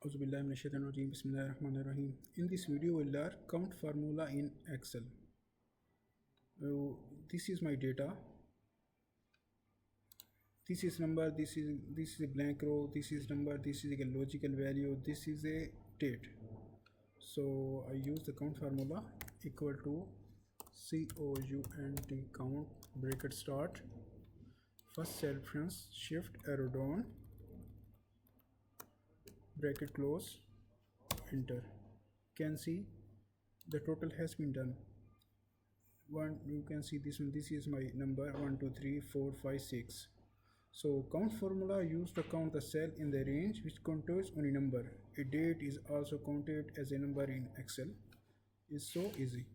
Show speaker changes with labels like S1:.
S1: Bismillahirrahmanirrahim. In this video, we'll learn count formula in Excel. This is my data. This is number. This is a blank row. This is number. This is a logical value. This is a date. So I use the count formula equal to count bracket start. First cell reference, shift arrow down, bracket close, enter. Can see the total has been done. You can see this one. This is my number 1 2 3 4 5 6. So count formula used to count the cell in the range which contains only number. A date is also counted as a number in Excel. It's so easy.